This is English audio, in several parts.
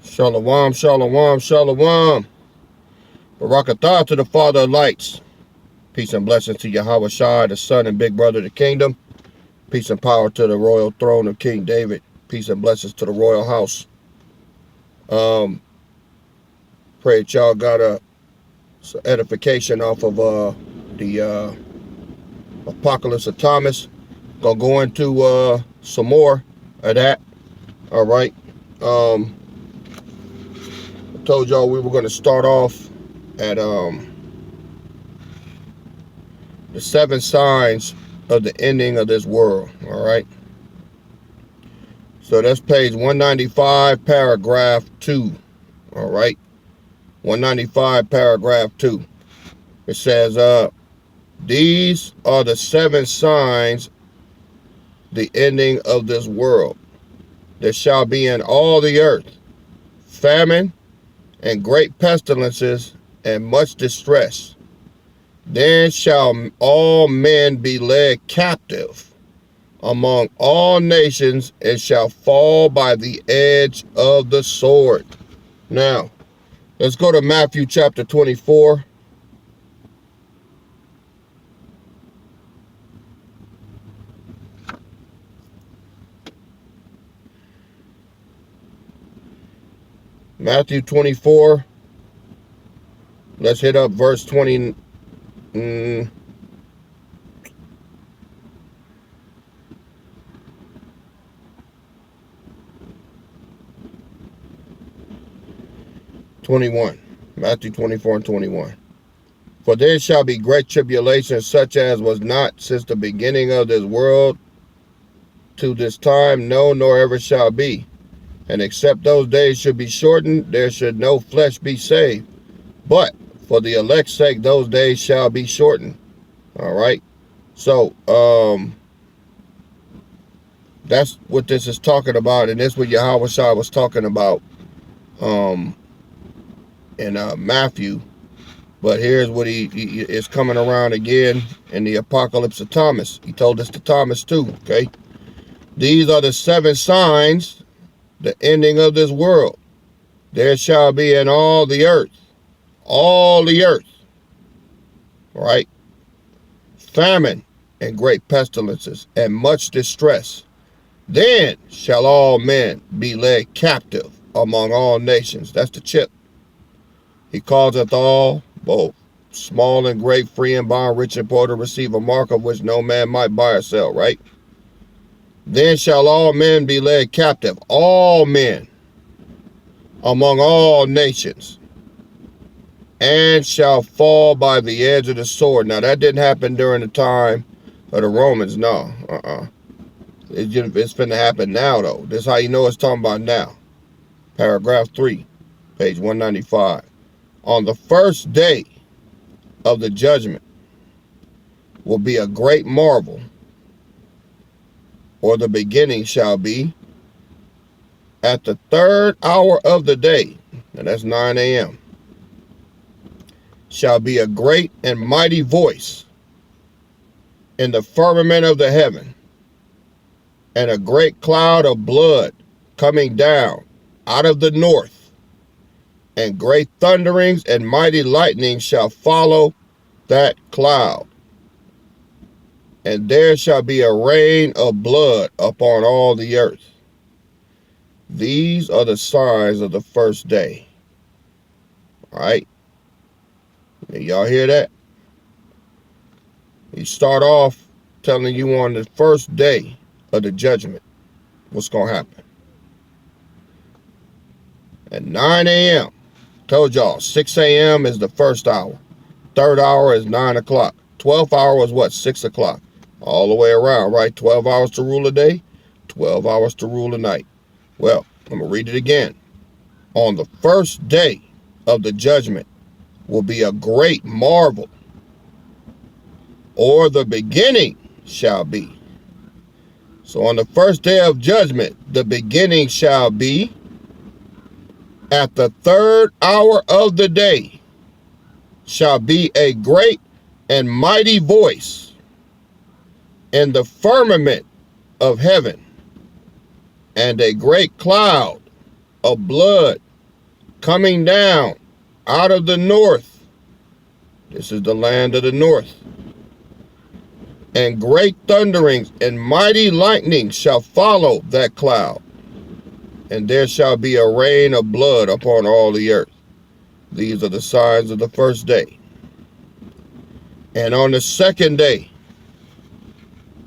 Shalom, shalom, shalom. Barakatah to the Father of lights. Peace and blessings to Yahweh Shai, the Son and Big Brother of the Kingdom. Peace and power to the royal throne of King David. Peace and blessings to the royal house. Pray that y'all got some edification off of the Apocalypse of Thomas. Gonna go into some more of that. All right. I told y'all we were gonna start off at the 7 signs of the ending of this world. All right. So that's page 195, paragraph 2. All right. 195, paragraph 2. It says, these are the 7 signs, the ending of this world. There shall be in all the earth famine and great pestilences and much distress. Then shall all men be led captive among all nations and shall fall by the edge of the sword. Now, let's go to Matthew chapter 24. Matthew 24. Let's hit up verse 20. 21. Matthew 24 and 21. For there shall be great tribulation, such as was not since the beginning of this world to this time, no, nor ever shall be. And except those days should be shortened, there should no flesh be saved. But for the elect's sake, those days shall be shortened. All right. So, that's what this is talking about. And that's what Yahweh Shai was talking about in Matthew. But here's what he is coming around again in the Apocalypse of Thomas. He told this to Thomas too, okay? These are the 7 signs, the ending of this world. There shall be in all the earth, right? Famine and great pestilences and much distress. Then shall all men be led captive among all nations. That's the chip. He causeth all, both small and great, free and bond, rich and poor, to receive a mark of which no man might buy or sell, right? Then shall all men be led captive, all men, among all nations, and shall fall by the edge of the sword. Now, that didn't happen during the time of the Romans, no. It's finna happen now, though. This is how you know it's talking about now. Paragraph 3, page 195. On the first day of the judgment will be a great marvel, or the beginning shall be, at the 3rd hour of the day, and that's 9 a.m., shall be a great and mighty voice in the firmament of the heaven, and a great cloud of blood coming down out of the north, and great thunderings and mighty lightning shall follow that cloud. And there shall be a rain of blood upon all the earth. These are the signs of the first day. All right? Y'all hear that? He start off telling you on the first day of the judgment what's going to happen. At 9 a.m., told y'all, 6 a.m. is the first hour. 3rd hour is 9 o'clock. 12th hour is what? 6 o'clock. All the way around, right? 12 hours to rule a day, 12 hours to rule a night. Well, I'm going to read it again. On the first day of the judgment will be a great marvel, or the beginning shall be. So on the first day of judgment, the beginning shall be at the 3rd hour of the day shall be a great and mighty voice in the firmament of heaven, and a great cloud of blood coming down out of the north. This is the land of the north. And great thunderings and mighty lightning shall follow that cloud. And there shall be a rain of blood upon all the earth. These are the signs of the first day. And on the second day,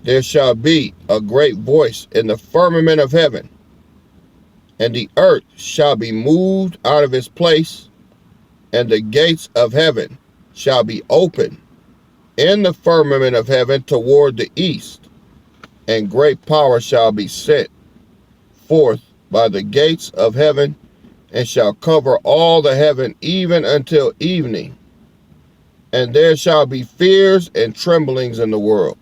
there shall be a great voice in the firmament of heaven, and the earth shall be moved out of its place, and the gates of heaven shall be opened in the firmament of heaven toward the east, and great power shall be sent forth by the gates of heaven, and shall cover all the heaven even until evening. And there shall be fears and tremblings in the world.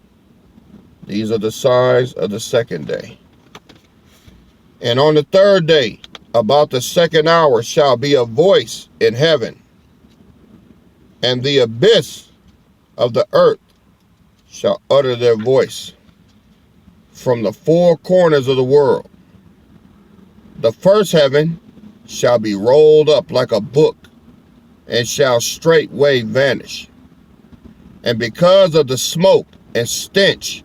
These are the signs of the second day. And on the third day, about the second hour, shall be a voice in heaven, and the abyss of the earth shall utter their voice from the four corners of the world. The first heaven shall be rolled up like a book, and shall straightway vanish. And because of the smoke and stench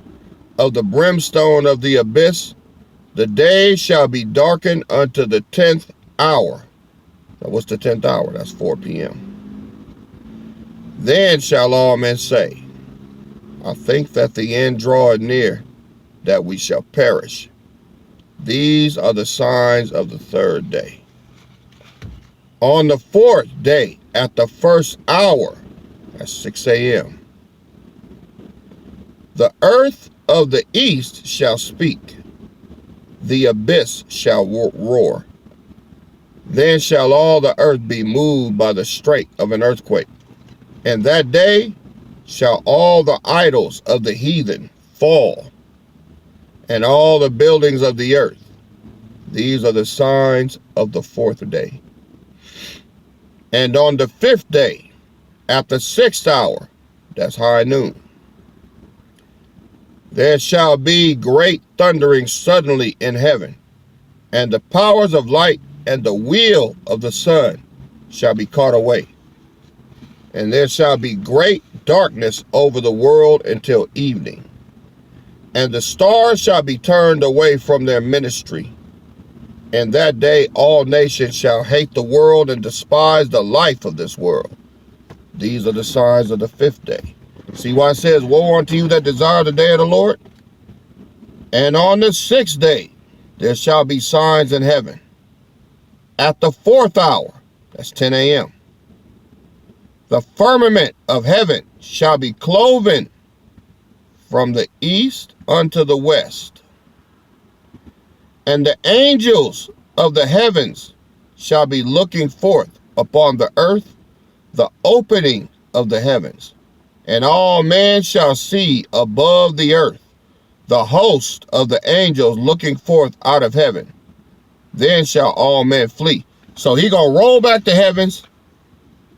of the brimstone of the abyss, the day shall be darkened unto the 10th hour. Now what's the 10th hour? That's 4 p.m. Then shall all men say, I think that the end draweth near, that we shall perish. These are the signs of the third day. On the fourth day, at the first hour, that's 6 a.m., the earth of the east shall speak, the abyss shall roar. Then shall all the earth be moved by the straight of an earthquake. And that day shall all the idols of the heathen fall, and all the buildings of the earth. These are the signs of the fourth day. And on the fifth day, at the 6th hour, that's high noon, there shall be great thundering suddenly in heaven, and the powers of light and the wheel of the sun shall be caught away. And there shall be great darkness over the world until evening. And the stars shall be turned away from their ministry. And that day all nations shall hate the world and despise the life of this world. These are the signs of the fifth day. See why it says, woe unto you that desire the day of the Lord? And on the 6th day, there shall be signs in heaven. At the 4th hour, that's 10 a.m., the firmament of heaven shall be cloven from the east unto the west. And the angels of the heavens shall be looking forth upon the earth, the opening of the heavens. And all men shall see above the earth the host of the angels looking forth out of heaven. Then shall all men flee. So he gonna roll back the heavens.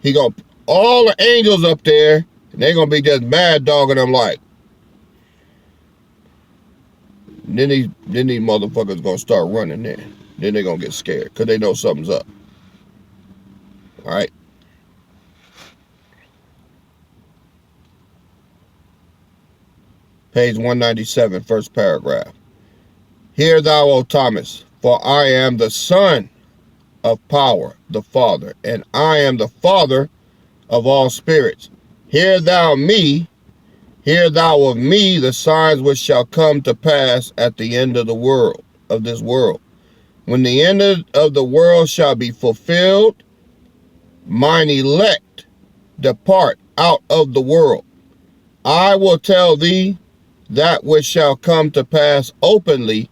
He gonna all the angels up there, and they gonna be just mad dogging them like. And then these motherfuckers gonna start running there. Then they gonna get scared because they know something's up. All right. Page 197, first paragraph. Hear thou, O Thomas, for I am the Son of power, the Father, and I am the Father of all spirits. Hear thou me, hear thou of me the signs which shall come to pass at the end of the world, of this world. When the end of the world shall be fulfilled, mine elect depart out of the world. I will tell thee that which shall come to pass openly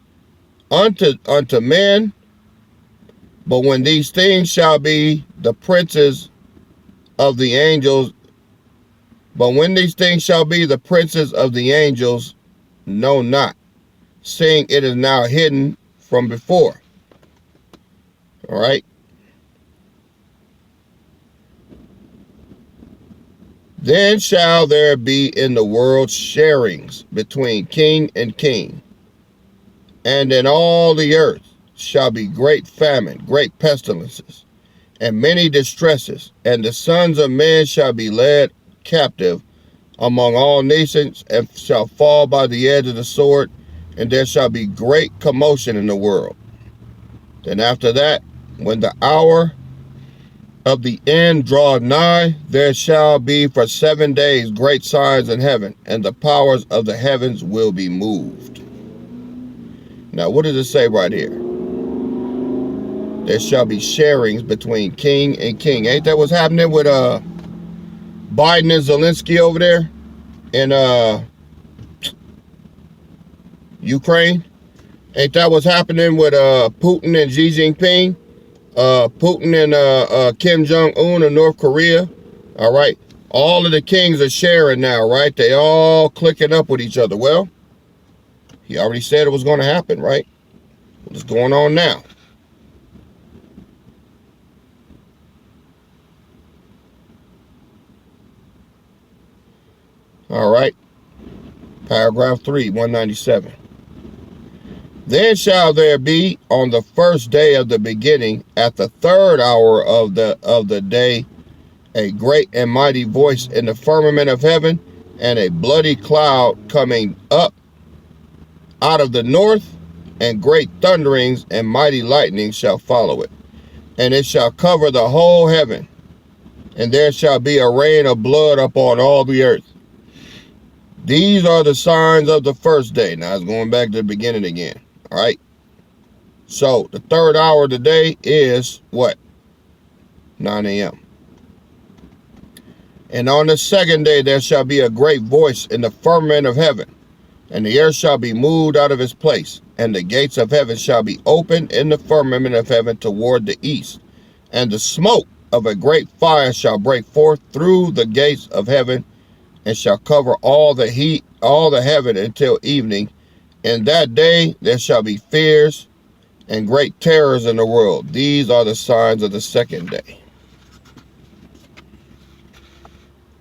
unto men. But when these things shall be, the princes of the angels, know not, seeing it is now hidden from before. All right. Then shall there be in the world sharings between king and king, and in all the earth shall be great famine, great pestilences, and many distresses, and the sons of men shall be led captive among all nations, and shall fall by the edge of the sword, and there shall be great commotion in the world. Then after that, when the hour of the end draweth nigh, there shall be for 7 days great signs in heaven, and the powers of the heavens will be moved. Now, what does it say right here? There shall be sharings between king and king. Ain't that what's happening with Biden and Zelensky over there in Ukraine? Ain't that what's happening with Putin and Xi Jinping? Putin and Kim Jong-un in North Korea? All right. All of the kings are sharing now, right? They all clicking up with each other. Well, he already said it was going to happen, right? What's going on now? All right. Paragraph 3, 197. Then shall there be on the first day of the beginning, at the third hour of the day, a great and mighty voice in the firmament of heaven, and a bloody cloud coming up out of the north, and great thunderings and mighty lightnings shall follow it. And it shall cover the whole heaven, and there shall be a rain of blood upon all the earth. These are the signs of the first day. Now it's going back to the beginning again. All right. So the third hour of the day is what? 9 a.m. And on the second day there shall be a great voice in the firmament of heaven, and the earth shall be moved out of its place, and the gates of heaven shall be opened in the firmament of heaven toward the east, and the smoke of a great fire shall break forth through the gates of heaven, and shall cover all the heaven until evening. In that day there shall be fears and great terrors in the world. These are the signs of the second day.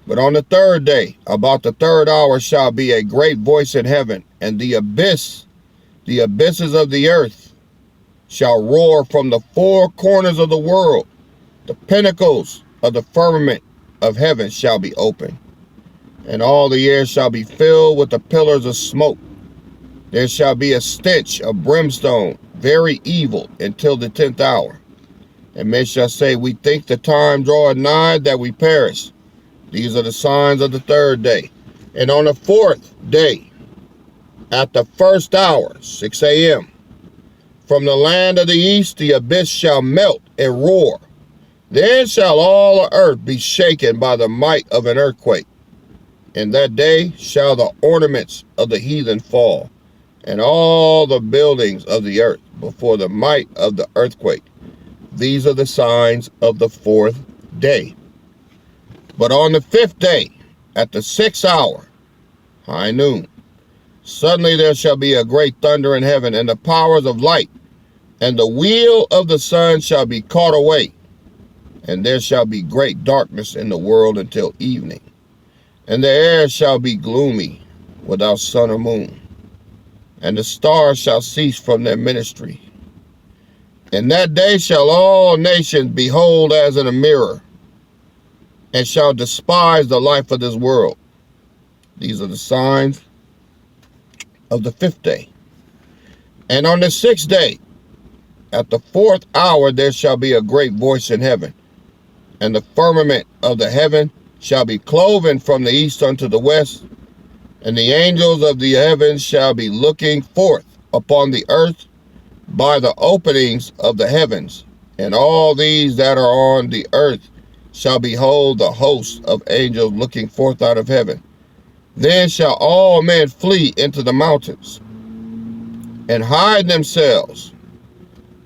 But on the third day, about the third hour, shall be a great voice in heaven, and the abysses of the earth shall roar from the four corners of the world. The pinnacles of the firmament of heaven shall be opened, and all the air shall be filled with the pillars of smoke. There shall be a stench of brimstone, very evil, until the 10th hour. And men shall say, we think the time draweth nigh that we perish. These are the signs of the third day. And on the fourth day, at the first hour, 6 a.m., from the land of the east, the abyss shall melt and roar. Then shall all the earth be shaken by the might of an earthquake. In that day shall the ornaments of the heathen fall, and all the buildings of the earth before the might of the earthquake. These are the signs of the fourth day. But on the fifth day, at the 6th hour, high noon, suddenly there shall be a great thunder in heaven, and the powers of light, and the wheel of the sun shall be caught away, and there shall be great darkness in the world until evening. And the air shall be gloomy, without sun or moon, and the stars shall cease from their ministry. In that day shall all nations behold as in a mirror, and shall despise the life of this world. These are the signs of the fifth day. And on the 6th day, at the 4th hour, there shall be a great voice in heaven, and the firmament of the heaven shall be cloven from the east unto the west, and the angels of the heavens shall be looking forth upon the earth by the openings of the heavens, and all these that are on the earth shall behold the host of angels looking forth out of heaven. Then shall all men flee into the mountains, and hide themselves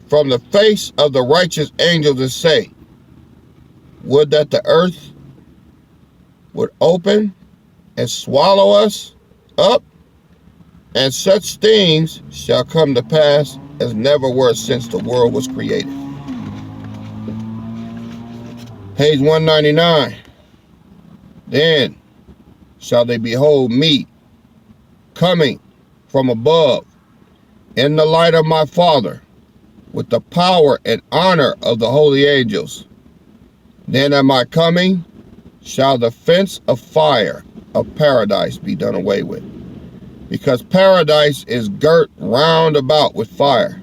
from the face of the righteous angels, and say, would that the earth would open and swallow us up, and such things shall come to pass as never were since the world was created. Page 199. Then shall they behold me coming from above in the light of my Father, with the power and honor of the holy angels. Then at my coming shall the fence of fire of paradise be done away with, because paradise is girt round about with fire.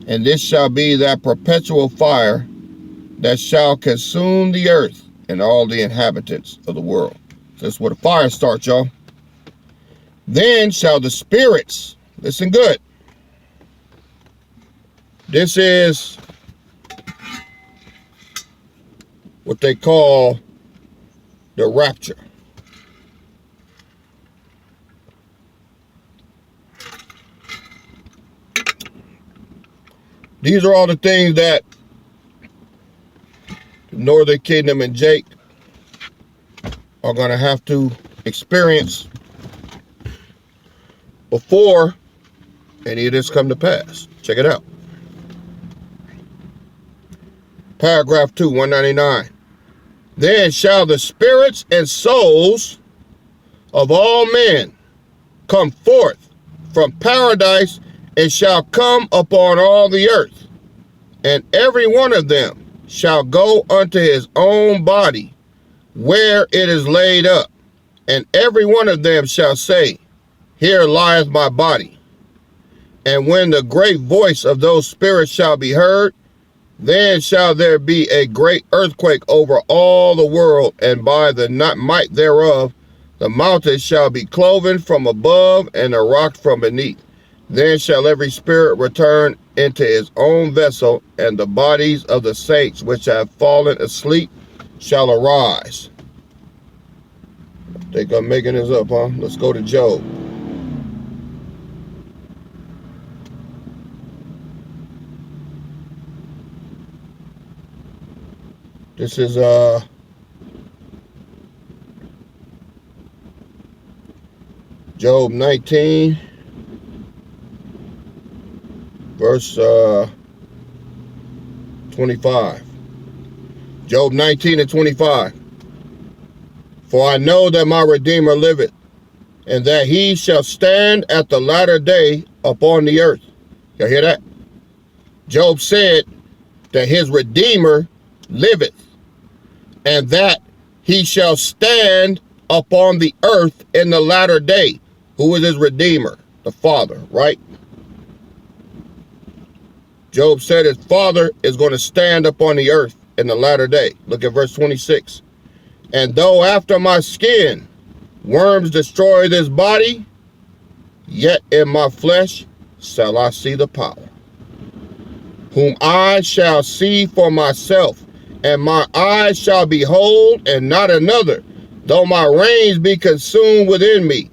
And this shall be that perpetual fire that shall consume the earth and all the inhabitants of the world. So that's where the fire starts, y'all. Then shall the spirits, listen good. This is what they call the rapture. These are all the things that the Northern Kingdom and Jake are going to have to experience before any of this come to pass. Check it out. Paragraph 2, 199. Then shall the spirits and souls of all men come forth from paradise and shall come upon all the earth, and every one of them shall go unto his own body where it is laid up, and every one of them shall say, Here lieth my body. And when the great voice of those spirits shall be heard, then shall there be a great earthquake over all the world, and by the might thereof the mountains shall be cloven from above, and the rocks from beneath. Then shall every spirit return into his own vessel, and the bodies of the saints which have fallen asleep shall arise. Think I'm making this up, huh? Let's go to Job. This is Job 19, verse 25. Job 19 and 25. For I know that my Redeemer liveth, and that he shall stand at the latter day upon the earth. Y'all hear that? Job said that his Redeemer liveth, and that he shall stand upon the earth in the latter day. Who is his Redeemer? The Father, right? Job said his Father is going to stand upon the earth in the latter day. Look at verse 26. And though after my skin worms destroy this body, yet in my flesh shall I see the power, whom I shall see for myself, and my eyes shall behold, and not another, though my reins be consumed within me.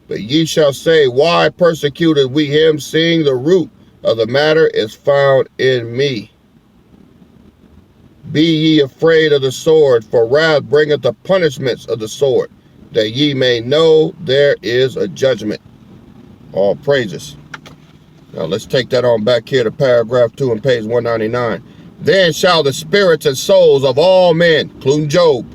But ye shall say, Why persecuted we him, seeing the root of the matter is found in me? Be ye afraid of the sword, for wrath bringeth the punishments of the sword, that ye may know there is a judgment. All praises. Now let's take that on back here to paragraph 2 on page 199. Then shall the spirits and souls of all men, including Job,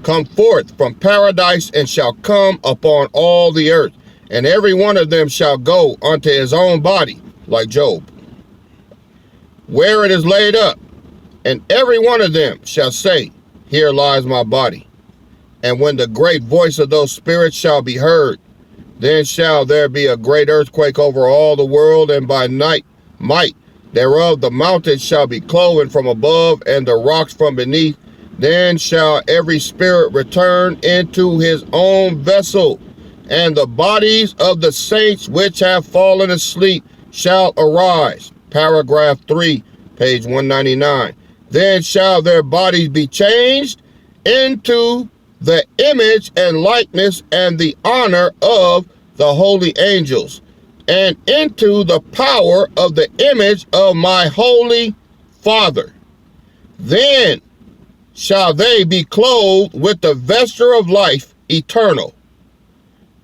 come forth from paradise, and shall come upon all the earth, and every one of them shall go unto his own body, like Job, where it is laid up, and every one of them shall say, Here lies my body. And when the great voice of those spirits shall be heard, then shall there be a great earthquake over all the world, and by might thereof the mountains shall be cloven from above, and the rocks from beneath. Then shall every spirit return into his own vessel, and the bodies of the saints which have fallen asleep shall arise. Paragraph 3, page 199. Then shall their bodies be changed into the image and likeness and the honor of the holy angels, and into the power of the image of my holy Father. Then shall they be clothed with the vesture of life eternal,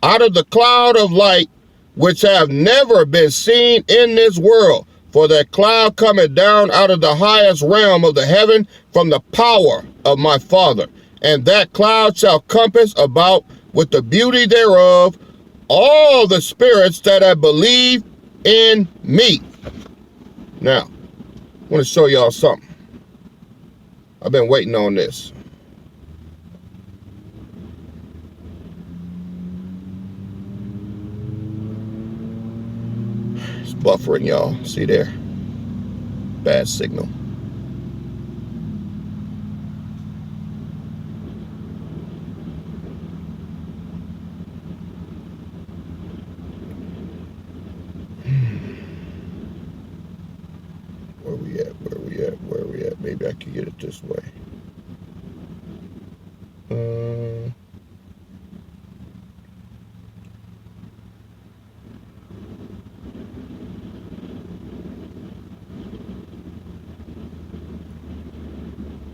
out of the cloud of light, which have never been seen in this world. For that cloud cometh down out of the highest realm of the heaven from the power of my Father. And that cloud shall compass about with the beauty thereof all the spirits that have believed in me. Now, want to show y'all something. I've been waiting on this. It's buffering, y'all. See there? Bad signal. Where we at? Where we at? Where we at? Maybe I can get it this way.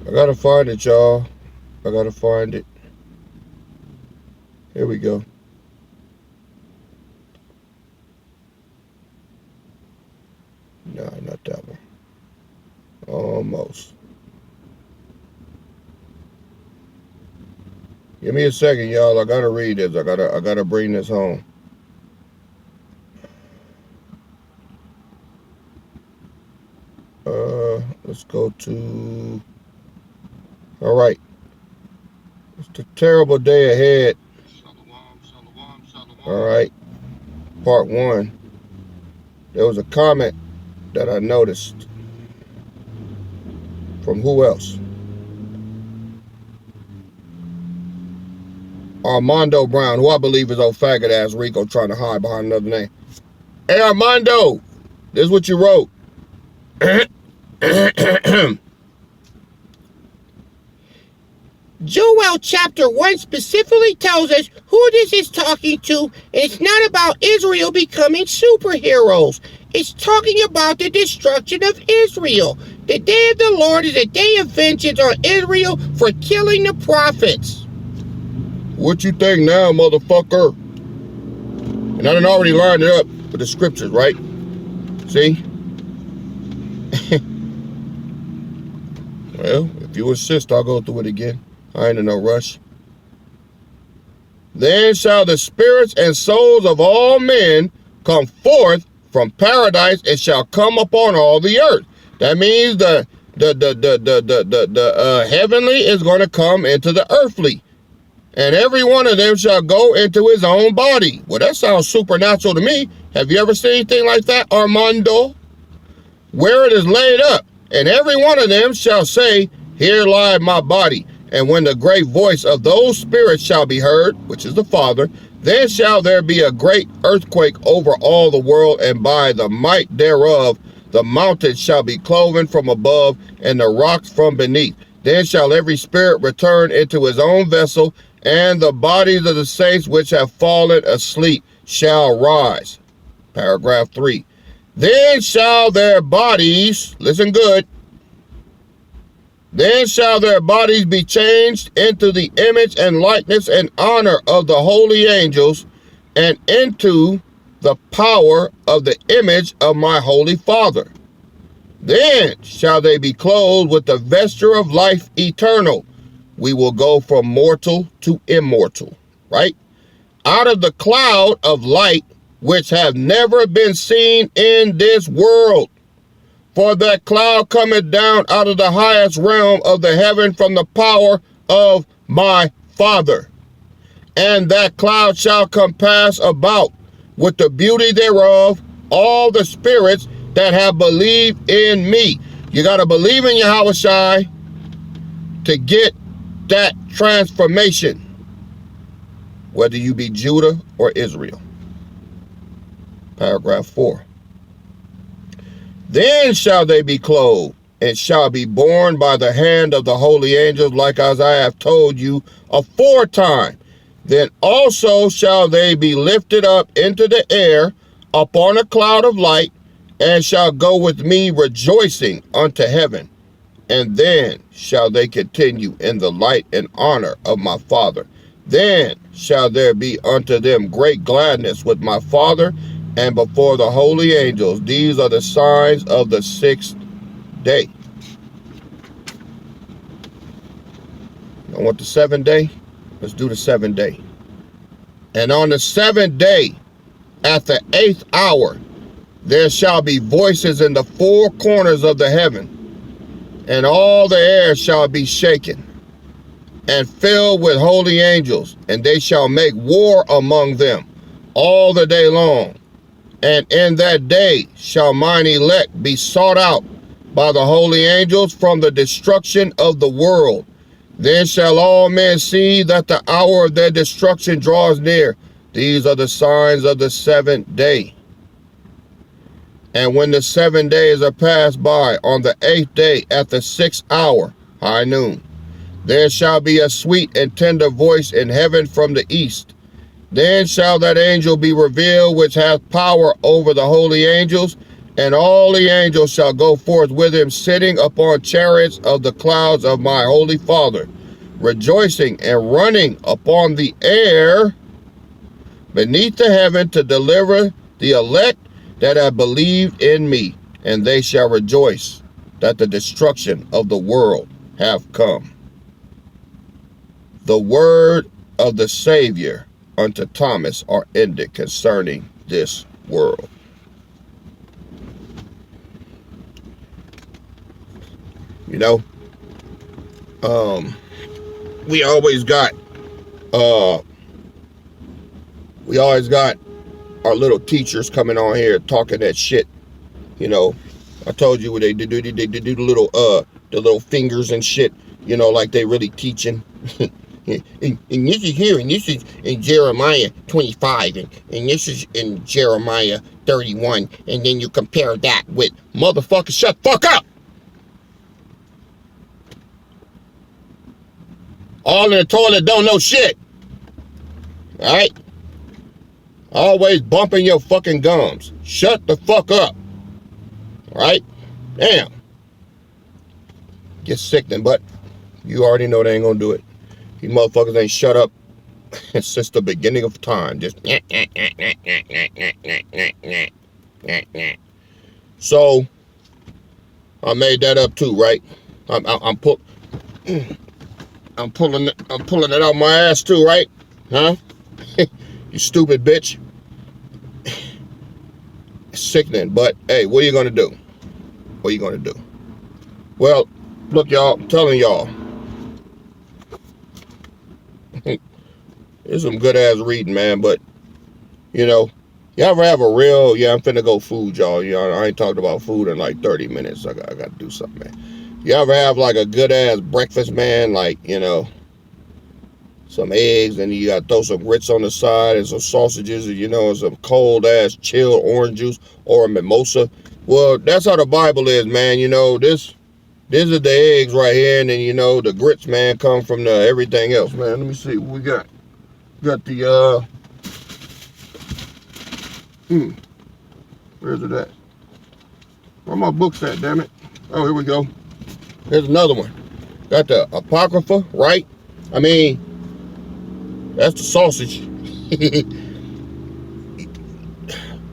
I gotta find it, y'all. I gotta find it. Here we go. No, not that one. Almost. Give me a second, y'all. I gotta read this. I gotta bring this home. Let's go to. All right. It's a terrible day ahead. All right. Part 1. There was a comment that I noticed. From who else? Armando Brown, who I believe is old faggot ass Rico trying to hide behind another name. Hey Armando, this is what you wrote. Joel chapter 1 specifically tells us who this is talking to, and it's not about Israel becoming superheroes. It's talking about the destruction of Israel. The day of the Lord is a day of vengeance on Israel for killing the prophets. What you think now, motherfucker? And I done already lined it up with the scriptures, right? See? Well, if you insist, I'll go through it again. I ain't in no rush. Then shall the spirits and souls of all men come forth from paradise and shall come upon all the earth. That means the heavenly is going to come into the earthly. And every one of them shall go into his own body. Well, that sounds supernatural to me. Have you ever seen anything like that, Armando? Where it is laid up. And every one of them shall say, here lieth my body. And when the great voice of those spirits shall be heard, which is the Father, then shall there be a great earthquake over all the world, and by the might thereof the mountains shall be cloven from above, and the rocks from beneath. Then shall every spirit return into his own vessel, and the bodies of the saints which have fallen asleep shall rise. Paragraph 3. Then shall their bodies, listen good, then shall their bodies be changed into the image and likeness and honor of the holy angels, and into the power of the image of my holy Father. Then shall they be clothed with the vesture of life eternal. We will go from mortal to immortal, right? Out of the cloud of light, which have never been seen in this world. For that cloud cometh down out of the highest realm of the heaven from the power of my Father. And that cloud shall compass about with the beauty thereof all the spirits that have believed in me. You got to believe in Yahushua to get that transformation, whether you be Judah or Israel. Paragraph 4. Then shall they be clothed, and shall be borne by the hand of the holy angels, like as I have told you aforetime. Then also shall they be lifted up into the air upon a cloud of light, and shall go with me rejoicing unto heaven. And then shall they continue in the light and honor of my Father. Then shall there be unto them great gladness with my Father, and before the holy angels. These are the signs of the 6th day. I want the 7th day. Let's do the 7th day. And on the 7th day, at the 8th hour, there shall be voices in the four corners of the heaven, and all the air shall be shaken, and filled with holy angels, and they shall make war among them all the day long. And in that day shall mine elect be sought out by the holy angels from the destruction of the world. Then shall all men see that the hour of their destruction draws near. These are the signs of the seventh day. And when the 7 days are passed by, on the 8th day at the 6th hour, high noon, there shall be a sweet and tender voice in heaven from the east. Then shall that angel be revealed which hath power over the holy angels, and all the angels shall go forth with him, sitting upon chariots of the clouds of my holy Father, rejoicing and running upon the air beneath the heaven to deliver the elect that have believed in me, and they shall rejoice that the destruction of the world have come. The word of the Savior unto Thomas are ended concerning this world. You know, we always got our little teachers coming on here talking that shit. You know, I told you what they do the little fingers and shit, you know, like they really teaching. and this is here, and this is in Jeremiah 25, and this is in Jeremiah 31, and then you compare that with motherfucker, shut the fuck up. All in the toilet, don't know shit. All right? Always bumping your fucking gums. Shut the fuck up. All right? Damn. Get sickening, but you already know they ain't gonna do it. You motherfuckers ain't shut up since the beginning of time. Just so I made that up too, right? I'm pulling it out my ass too, right? Huh? You stupid bitch. Sickening, but hey, what are you gonna do? What are you gonna do? Well, look, y'all, I'm telling y'all, it's some good ass reading, man. But you know, you ever have a real? Yeah, I'm finna go food, y'all. You know, I ain't talked about food in like 30 minutes. I got to do something, man. You ever have like a good ass breakfast, man? Like, you know, some eggs, and you got to throw some grits on the side and some sausages, and you know, and some cold ass chilled orange juice or a mimosa. Well, that's how the Bible is, man. You know, this is the eggs right here, and then, you know, the grits, man, come from the everything else, man. Let me see what we got. Got the where's it at? Where my books at, damn it? Oh, here we go. Here's another one. Got the Apocrypha, right? I mean, that's the sausage.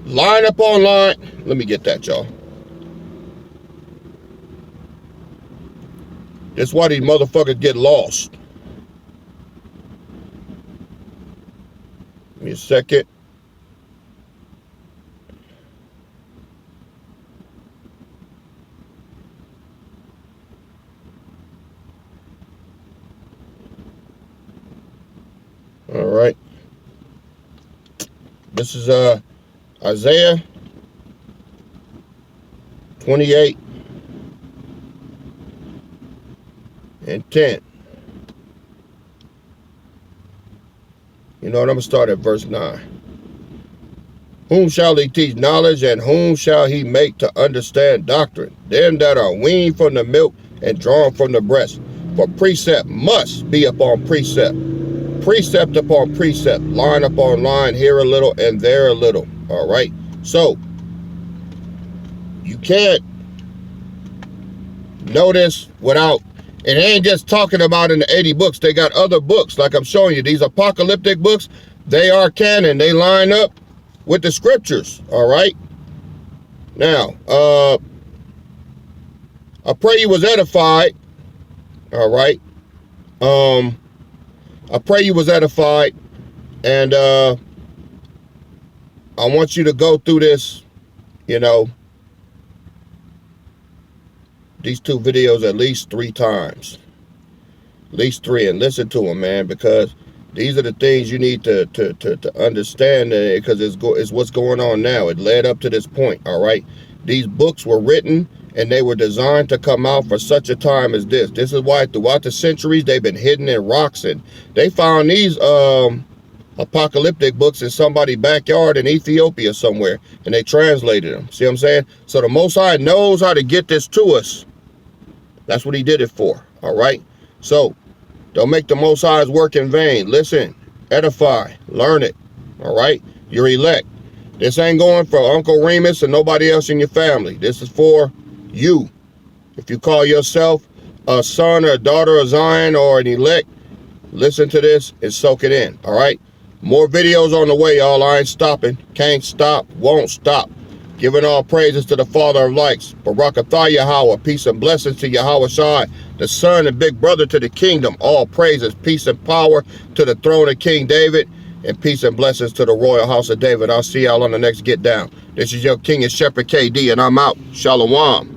Line upon line. Let me get that, y'all. That's why these motherfuckers get lost. Give me a second. All right. This is Isaiah 28 and 10. You know what? I'm going to start at verse 9. Whom shall he teach knowledge, and whom shall he make to understand doctrine? Them that are weaned from the milk and drawn from the breast. For precept must be upon precept, precept upon precept, line upon line, here a little and there a little. All right. So you can't know this without, it ain't just talking about in the 80 books. They got other books, like I'm showing you. These apocalyptic books, they are canon. They line up with the scriptures. All right. Now, I pray you was edified. All right. I pray you was edified, and I want you to go through this you know, these two videos at least 3 times. At least 3, and listen to them, man, because these are the things you need to understand, because it's what's going on now. It led up to this point, all right? These books were written, and they were designed to come out for such a time as this. This is why throughout the centuries, they've been hidden in rocks, and they found these apocalyptic books in somebody's backyard in Ethiopia somewhere, and they translated them. See what I'm saying? So the Most High knows how to get this to us. That's what he did it for, all right? So don't make the Most High's work in vain. Listen, edify, learn it, all right? You're elect. This ain't going for Uncle Remus and nobody else in your family. This is for you. If you call yourself a son or a daughter of Zion or an elect, listen to this and soak it in, all right? More videos on the way, y'all. I ain't stopping. Can't stop, won't stop. Giving all praises to the Father of lights. Barakatah Yahweh. Peace and blessings to Yahweh Shai, the son and big brother to the kingdom. All praises, peace and power to the throne of King David. And peace and blessings to the royal house of David. I'll see y'all on the next Get Down. This is your King and Shepherd KD, and I'm out. Shalom.